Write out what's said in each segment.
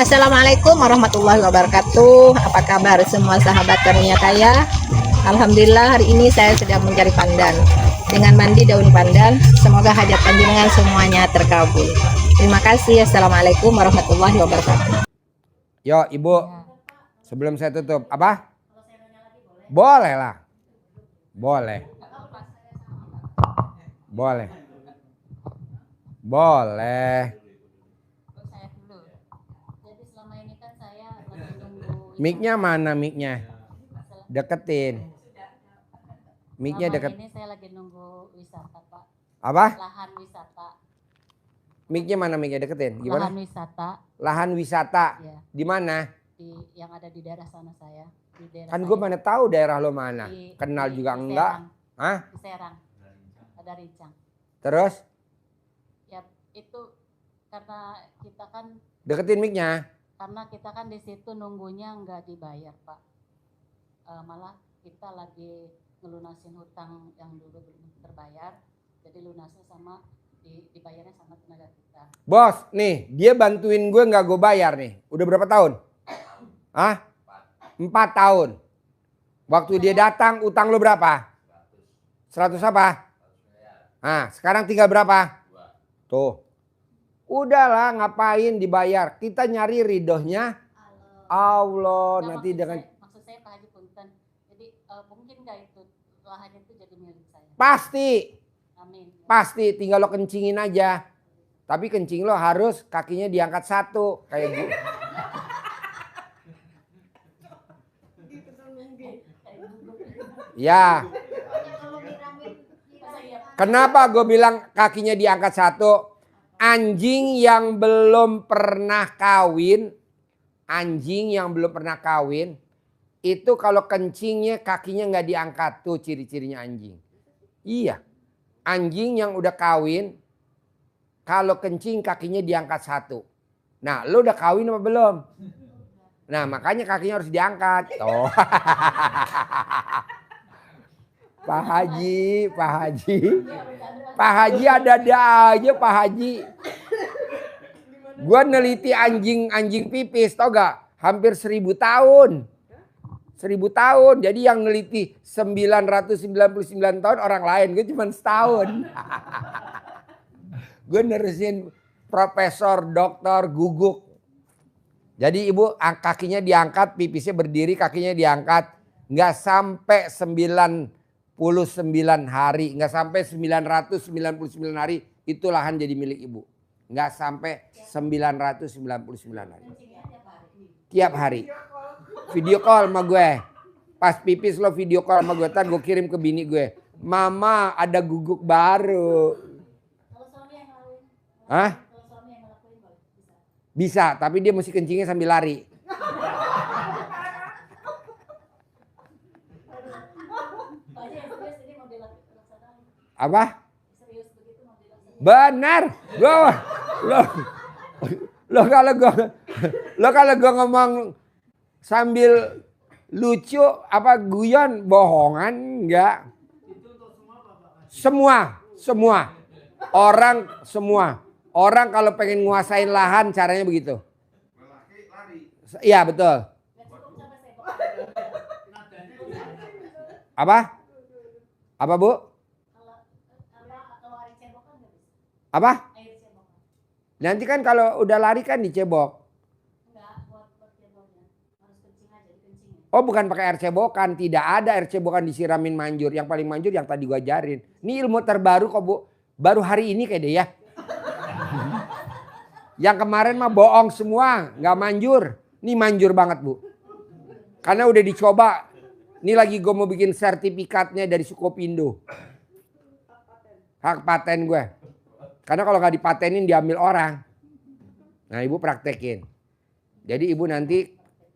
Assalamualaikum warahmatullahi wabarakatuh. Apa kabar semua sahabat karunia kaya? Alhamdulillah hari ini saya sedang mencari pandan. Dengan mandi daun pandan, semoga hajat panjenengan semuanya terkabul. Terima kasih. Assalamualaikum warahmatullahi wabarakatuh. Yo Ibu, sebelum saya tutup, apa? Boleh lah. Boleh. Boleh. Boleh. Mic-nya mana mic-nya? Deketin. Mic-nya deket. Ini saya lagi nunggu wisata, Pak. Apa? Lahan wisata. Mic-nya mana mic-nya deketin? Gimana? Lahan wisata. Lahan wisata. Ya. Di mana? Yang ada di daerah sana saya. Di daerah Kan saya. gue mana tahu daerah lo mana? Kenal juga di enggak? Serang. Hah? Di Serang. Ada Rincang. Terus? Ya itu karena kita kan Deketin mic-nya. Karena kita kan di situ nunggunya nggak dibayar, Pak. Malah kita lagi ngelunasin hutang yang dulu belum terbayar. Jadi lunasnya sama dibayarnya sama tenaga kita. Bos, nih dia bantuin gue nggak gue bayar nih. Udah berapa tahun? Hah? 4 tahun. Waktu dia datang utang lo berapa? 100 apa? Nah, sekarang tinggal berapa? Tuh. Udahlah, ngapain dibayar? Kita nyari ridhonya Allah. Nah, Nanti dengan maksud saya Pak Haji Punten. Jadi mungkin nggak itu lahannya itu jadi milik saya. pasti, Amin. pasti tinggal lo kencingin aja. Tapi kencing lo harus kakinya diangkat satu kayak gue. Ya. Kenapa gue bilang kakinya diangkat satu? Anjing yang belum pernah kawin, itu kalau kencingnya kakinya nggak diangkat, tuh ciri-cirinya anjing. Iya, anjing yang udah kawin, kalau kencing kakinya diangkat satu. Nah, lo udah kawin apa belum? Nah, makanya kakinya harus diangkat. Tuh. Pak Haji ada aja Pak Haji. Gua neliti anjing pipis, tau gak? Hampir 1000 tahun. 1000 tahun. Jadi yang neliti 999 tahun orang lain. Gue cuma setahun. Gue nerusin Profesor Doktor Guguk. Jadi ibu kakinya diangkat, pipisnya berdiri, kakinya diangkat. Nggak sampai 99 hari, nggak sampai 999 hari itu lahan jadi milik ibu. Nggak sampai 999 hari. Tiap hari. Video call sama gue. Pas pipis lo video call sama gue. Ntar gue kirim ke bini gue. Mama ada guguk baru. Hah? Bisa, tapi dia mesti kencingnya sambil lari. Apa? Benar. Lo kalau gue ngomong sambil lucu apa guyon bohongan enggak? Semua. Orang kalau pengen nguasain lahan caranya begitu. Iya, betul. Apa? Apa, Bu? Apa? Nanti kan kalau udah lari kan dicebok. Oh, bukan pakai air cebokan. Tidak ada air cebokan disiramin manjur. Yang paling manjur yang tadi gua ajarin. Ini ilmu terbaru kok, Bu. Baru hari ini kayak deh ya. Yang kemarin mah bohong semua. Nggak manjur. Ini manjur banget, Bu. Karena udah dicoba. Ini lagi gue mau bikin sertifikatnya dari Sukopindo. Hak paten gue. Karena kalau nggak dipatenin diambil orang. Nah, ibu praktekin. Jadi ibu nanti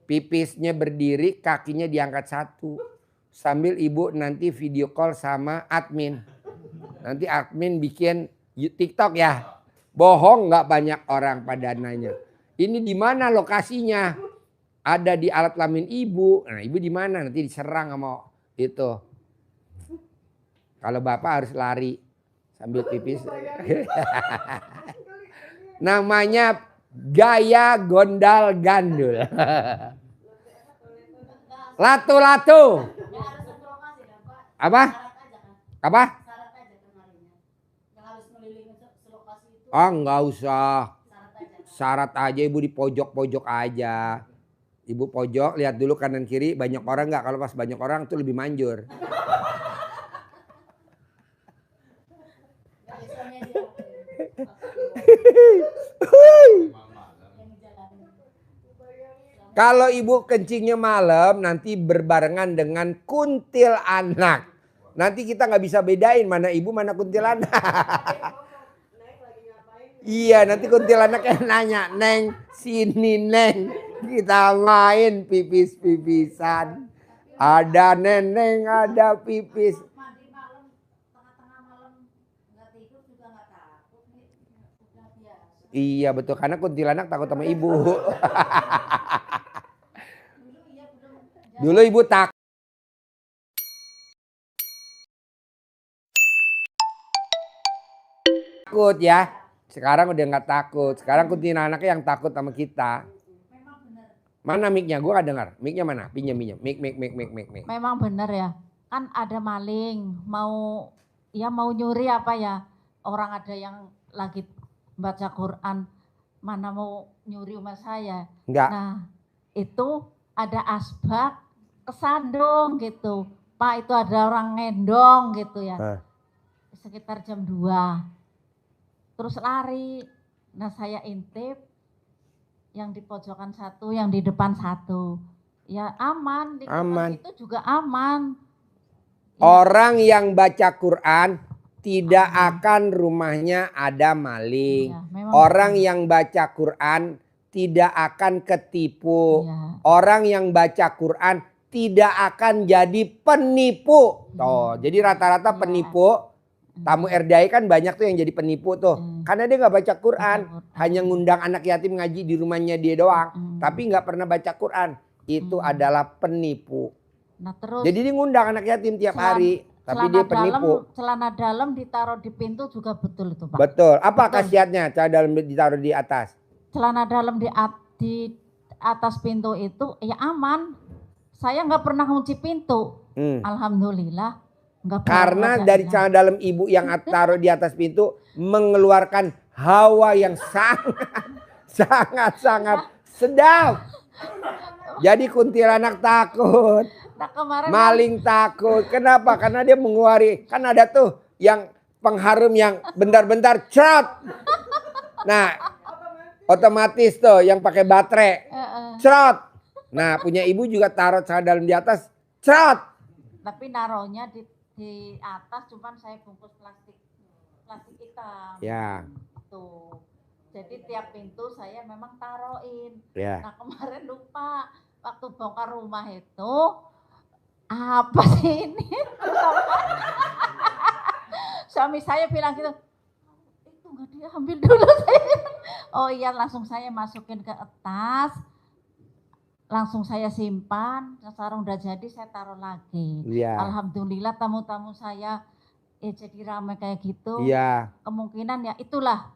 pipisnya berdiri, kakinya diangkat satu. Sambil ibu nanti video call sama admin. Nanti admin bikin TikTok ya. Bohong nggak banyak orang pada nanya. Ini di mana lokasinya? Ada di alat kelamin ibu. Nah, ibu di mana? Nanti diserang sama itu. Kalau bapak harus lari sambil pipis. Namanya Gaya gondal gandul. Latu-latu. Apa? Apa? Oh nggak usah. Syarat aja ibu di pojok-pojok aja. Ibu pojok lihat dulu kanan kiri banyak orang nggak? Kalau pas banyak orang tuh lebih manjur. Kalau ibu kencingnya malam nanti berbarengan dengan kuntilanak. Nanti kita nggak bisa bedain mana ibu mana kuntilanak. Iya nanti kuntilanaknya nanya, Neng sini Neng kita main pipis-pipisan. Ada neneng ada pipis. Iya betul karena kuntilanak takut sama ibu. Dulu ibu takut ya. Sekarang udah nggak takut. Sekarang kuntilanaknya yang takut sama kita. Mana mic-nya? Gue gak dengar. Mic-nya mana? Pinjam. Mic. Memang benar ya. Kan ada maling mau nyuri apa ya. Orang ada yang lagi baca Quran. Mana mau nyuri rumah saya. Enggak. Nah itu ada asbak kesandung gitu. Pak itu ada orang ngendong gitu ya. Sekitar jam 2. Terus lari. Nah saya intip. Yang di pojokan 1, yang di depan 1. Ya aman. Aman. Itu juga aman. Orang yang baca Quran tidak akan rumahnya ada maling. Ya, orang yang baca Quran tidak akan ketipu. Ya. Orang yang baca Quran tidak akan jadi penipu. Tuh, jadi rata-rata penipu. Tamu RDI kan banyak tuh yang jadi penipu tuh. Karena dia gak baca Quran. Hanya ngundang anak yatim ngaji di rumahnya dia doang. Tapi gak pernah baca Quran. Itu adalah penipu. Nah, terus jadi dia ngundang anak yatim tiap hari. Tapi dia penipu. Celana dalam ditaruh di pintu juga betul itu Pak. Betul. Apa khasiatnya celana dalam ditaruh di atas? Celana dalam di atas pintu itu ya aman. Saya gak pernah kunci pintu. Alhamdulillah. Karena dari celana dalam ibu yang taruh di atas pintu mengeluarkan hawa yang sangat sedap. Jadi kuntilanak takut, Nah, maling takut. Kenapa? Karena dia mengeluarkan, kan ada tuh yang pengharum yang bentar-bentar cerot. Nah, otomatis tuh yang pakai baterai cerot. Nah, punya ibu juga taruh celana dalam di atas cerot. Tapi naruhnya di atas cuman saya bungkus plastik hitam. Ya. Tuh. Jadi tiap pintu saya memang taruhin. Ya. Nah kemarin lupa waktu bongkar rumah itu apa sih ini? Suami saya bilang gitu, itu nggak diambil dulu saya. Oh iya langsung saya masukin ke atas. Langsung saya simpan, sarung udah jadi saya taruh lagi. Ya. Alhamdulillah tamu-tamu saya jadi ramai kayak gitu. Iya. Kemungkinan ya itulah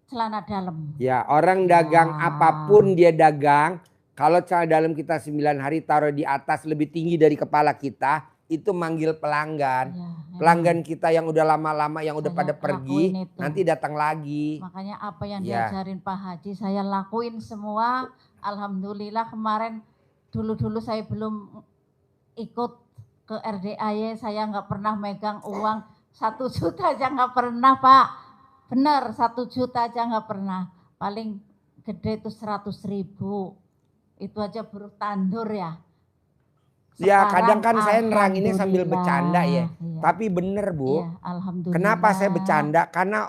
celana dalam. Ya orang dagang apapun dia dagang. Kalau celana dalam kita 9 hari taruh di atas lebih tinggi dari kepala kita. Itu manggil pelanggan. Ya, pelanggan kita yang udah lama-lama yang udah pada pergi. Nanti datang lagi. Makanya apa yang diajarin Pak Haji saya lakuin semua. Alhamdulillah kemarin dulu saya belum ikut ke RDAY, saya nggak pernah megang uang 1 juta aja nggak pernah Pak. Bener 1 juta aja nggak pernah. Paling gede itu 100.000. Itu aja buruh tandur ya. Ya kadang kan saya neranginnya sambil bercanda ya. Iya. Tapi bener Bu. Iya, alhamdulillah. Kenapa saya bercanda? Karena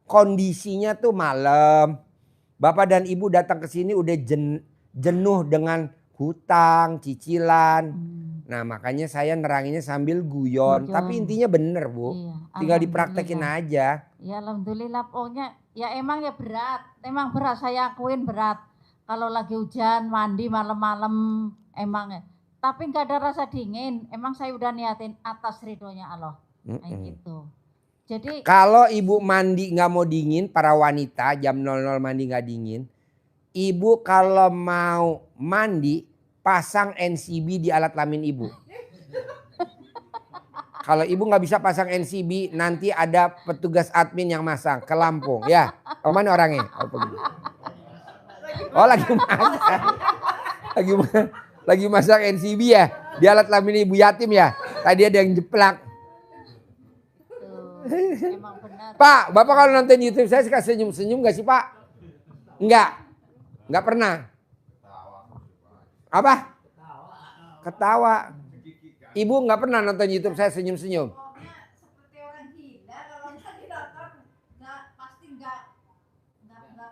kondisinya tuh malam. Bapak dan Ibu datang ke sini udah jenuh dengan hutang, cicilan. Nah makanya saya neranginnya sambil guyon. Tapi intinya bener Bu. Iya, tinggal dipraktekin aja. Ya alhamdulillah pokoknya ya emang ya berat. Emang berat saya akuin berat. Kalau lagi hujan mandi malam-malam emang ya. Tapi nggak ada rasa dingin. Emang saya udah niatin atas ridhonya Allah. Kayak gitu. Jadi kalau ibu mandi nggak mau dingin, para wanita jam 00 mandi nggak dingin, Ibu kalau mau mandi, pasang NCB di alat kelamin ibu. Kalau ibu nggak bisa pasang NCB, nanti ada petugas admin yang masang ke Lampung. Ya, mana orangnya? Oh lagi masak. Lagi masak NCB ya. Di alat kelamin ibu yatim ya. Tadi ada yang jeplak. Tuh, emang benar. Pak, Bapak kalau nonton YouTube saya suka senyum-senyum gak sih Pak? Enggak pernah. Apa? Ketawa. Ibu nggak pernah nonton YouTube saya senyum-senyum. Seperti orang gila, kalau nggak ditonton pasti nggak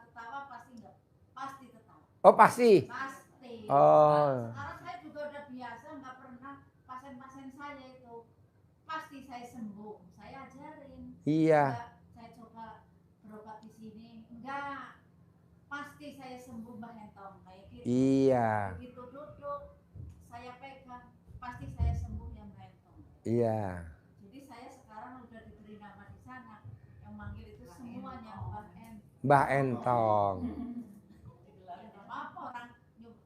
ketawa, pasti ketawa. Oh pasti. Pasti. Oh. Karena saya juga udah biasa, nggak pernah pasien-pasien saya itu pasti saya sembuh. Saya ajarin. Iya. Saya coba berobat di sini, enggak. Pasti saya sembuh Mbak Hentong kayak gitu. Iya. Begitu duduk, saya pegang, pasti saya sembuh ya Mbak Hentong. Iya. Jadi saya sekarang udah diberi nama di sana, yang manggil itu semuanya Mbak Hentong. Mbak Entong. Nggak apa-apa orang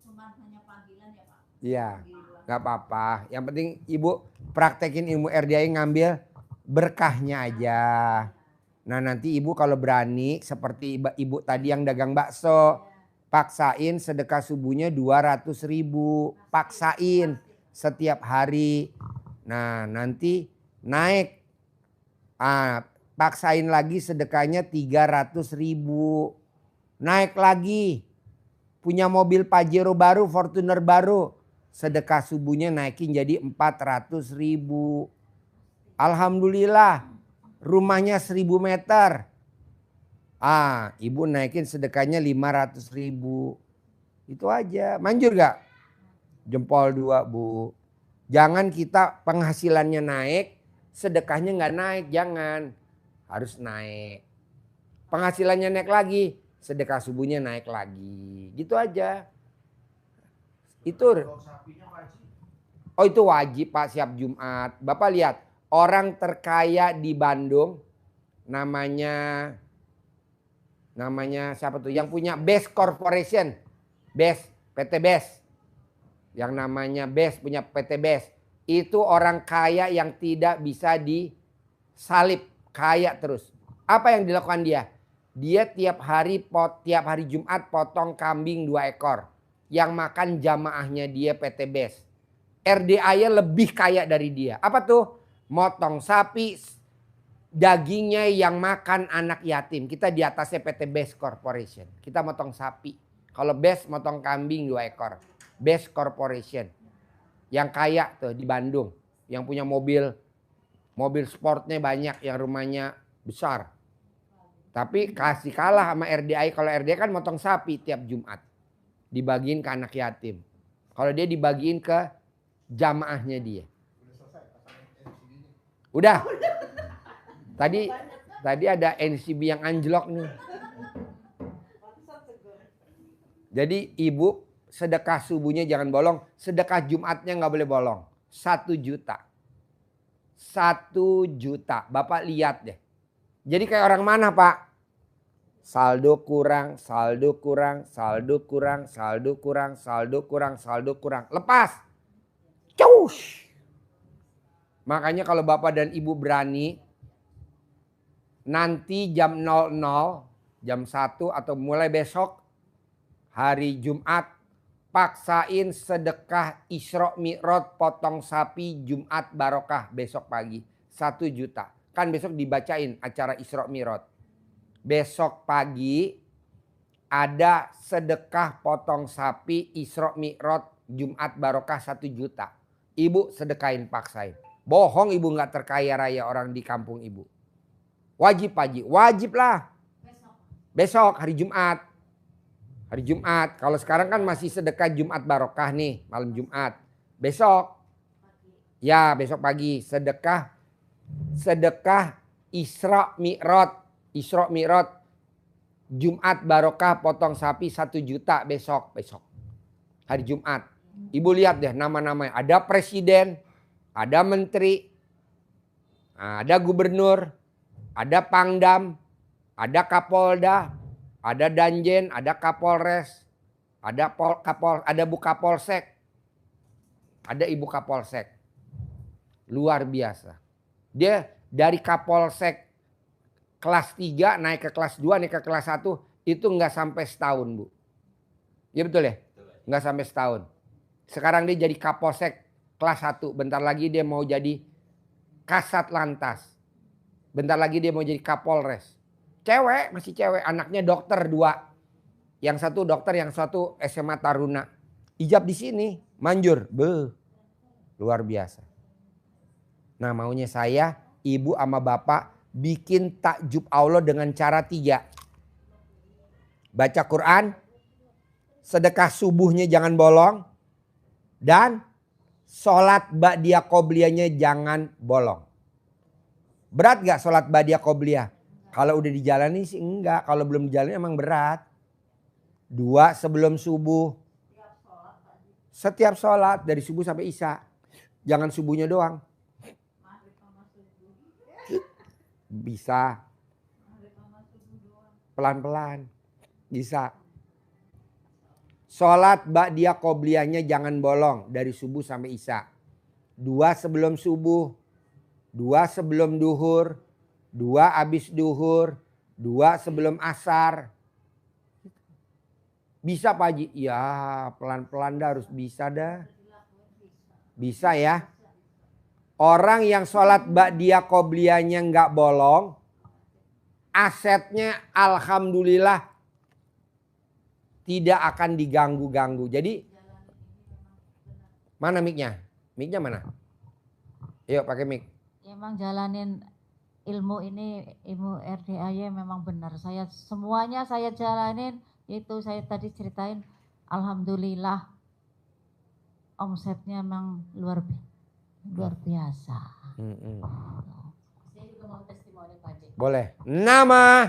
cuma hanya panggilan ya Pak. Iya. Nggak apa-apa. Yang penting ibu praktekin ilmu RDI ngambil berkahnya aja. Nah nanti ibu kalau berani seperti ibu tadi yang dagang bakso. Paksain sedekah subuhnya 200.000. Paksain setiap hari. Nah nanti naik. Paksain lagi sedekahnya 300.000. Naik lagi. Punya mobil Pajero baru, Fortuner baru. Sedekah subuhnya naikin jadi 400.000. Alhamdulillah. Rumahnya 1.000 meter. Ibu naikin sedekahnya 500.000. Itu aja. Manjur gak? Jempol 2 Bu. Jangan kita penghasilannya naik, sedekahnya gak naik. Jangan. Harus naik. Penghasilannya naik lagi, sedekah subuhnya naik lagi. Gitu aja. Itu. Oh itu wajib Pak siap Jumat. Bapak lihat. Orang terkaya di Bandung namanya siapa tuh? Yang punya Best Corporation. Best, PT Best. Yang namanya Best punya PT Best. Itu orang kaya yang tidak bisa disalib. Kaya terus. Apa yang dilakukan dia? Dia tiap hari Jumat potong kambing 2 ekor. Yang makan jamaahnya dia PT Best. RDA-nya lebih kaya dari dia. Apa tuh? Motong sapi, dagingnya yang makan anak yatim. Kita di atasnya PT Best Corporation. Kita motong sapi. Kalau Best motong kambing 2 ekor. Best Corporation. Yang kaya tuh di Bandung. Yang punya mobil sportnya banyak. Yang rumahnya besar. Tapi kasih kalah sama RDI. Kalau RDI kan motong sapi tiap Jumat. Dibagiin ke anak yatim. Kalau dia dibagiin ke jamaahnya dia. Udah. Tadi ada NCB yang anjlok nih. Jadi ibu sedekah subuhnya jangan bolong. Sedekah Jumatnya nggak boleh bolong. 1 juta. 1 juta. Bapak lihat deh. Jadi kayak orang mana Pak? Saldo kurang, saldo kurang, saldo kurang, saldo kurang, saldo kurang, saldo kurang. Lepas. Cus. Makanya kalau Bapak dan Ibu berani, nanti jam 00, jam 1 atau mulai besok, hari Jumat, paksain sedekah Isra Mi'raj potong sapi Jumat barokah besok pagi. 1 juta. Kan besok dibacain acara Isra Mi'raj. Besok pagi ada sedekah potong sapi Isra Mi'raj Jumat barokah 1 juta. Ibu sedekahin paksain. Bohong ibu nggak terkaya raya orang di kampung ibu. Wajib Pak Haji, wajib lah. Besok hari Jumat. Hari Jumat. Kalau sekarang kan masih sedekah Jumat barokah nih malam Jumat. Besok. Ya besok pagi sedekah Isra Mi'raj. Isra Mi'raj Jumat barokah potong sapi 1 juta besok. Hari Jumat. Ibu lihat deh nama-namanya. Ada presiden. Ada menteri, ada gubernur, ada pangdam, ada kapolda, ada danjen, ada kapolres, Ada ada Bu Kapolsek. Ada Ibu Kapolsek. Luar biasa. Dia dari Kapolsek kelas 3 naik ke kelas 2, naik ke kelas 1 itu nggak sampai setahun, Bu. Ya betul ya? Nggak sampai setahun. Sekarang dia jadi Kapolsek kelas 1. Bentar lagi dia mau jadi Kasat Lantas. Bentar lagi dia mau jadi Kapolres. Cewek, masih cewek. Anaknya dokter 2. Yang satu dokter, yang satu SMA Taruna. Ijab di sini, manjur. Luar biasa. Nah, maunya saya, ibu sama bapak bikin takjub Allah dengan cara 3. Baca Quran, sedekah subuhnya jangan bolong, dan sholat ba'diyah qobliyahnya jangan bolong. Berat gak sholat ba'diyah qobliyah? Kalau udah dijalani sih enggak, kalau belum dijalani emang berat. 2 sebelum subuh. Setiap sholat dari subuh sampai isya. Jangan subuhnya doang. Bisa. Pelan-pelan. Bisa. Sholat ba'diyah qobliyahnya jangan bolong dari subuh sampai isya. 2 sebelum subuh. 2 sebelum duhur. 2 habis duhur. 2 sebelum asar. Bisa Pak Haji? Ya pelan-pelan dah, harus bisa dah. Bisa ya. Orang yang sholat ba'diyah qobliyahnya nggak bolong, asetnya alhamdulillah tidak akan diganggu-ganggu. Jadi mana mic-nya? Mic-nya mana? Yuk pakai mic. Emang jalanin ilmu ini, ilmu RDAY memang benar. Semuanya saya jalanin, itu saya tadi ceritain, alhamdulillah omsetnya memang luar biasa. Saya juga mau testimoni Pak Haji. Boleh. Nama?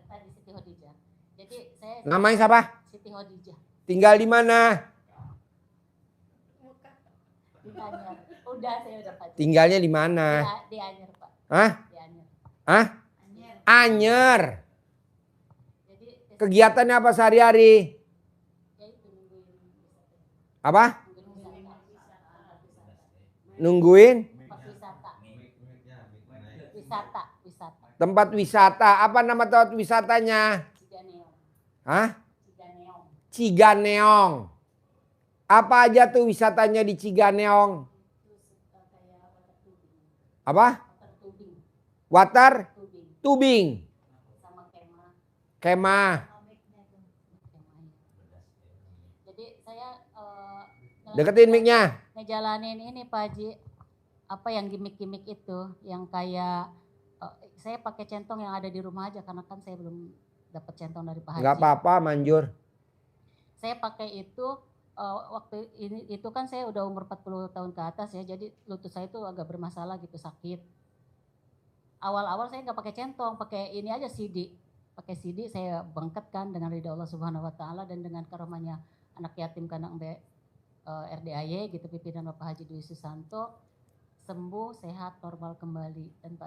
Tadi Siti Khadijah. Jadi saya Namanya siapa? Siti Khadijah. Tinggal di mana? Di Anyer. Udah saya udah Pak Haji. Tinggalnya di mana? Di Anyer Pak. Hah? Di Anyer. Hah? Anyer. Anyer. Jadi Kegiatannya apa sehari-hari? ya itu nungguin Apa? wisata. Nungguin Tempat wisata. Wisata. tempat wisata. Apa nama tempat wisatanya? Ciganeong. Hah? Ciganeong. Ciganeong. Apa aja tuh wisatanya di Ciganeong? Kayak water tubing. Apa? Water tubing. Water Tubing. tubing. Sama kemah. Kemah. Jadi saya Deketin mic-nya. ngejalanin ini Pak Haji, apa yang gimmick-gimmick itu, yang kayak saya pakai centong yang ada di rumah aja karena kan saya belum dapat centong dari Pak Haji. Gak apa-apa manjur. Saya pakai itu waktu ini itu kan saya udah umur 40 tahun ke atas ya, jadi lutut saya itu agak bermasalah gitu, sakit. Awal-awal saya nggak pakai centong, pakai ini aja CD. Pakai CD saya bangkitkan dengan ridha Allah Subhanahu wa taala dan dengan karunia anak yatim kandang RDAY gitu pimpinan Bapak Haji Dwi Susanto, sembuh, sehat, normal kembali dan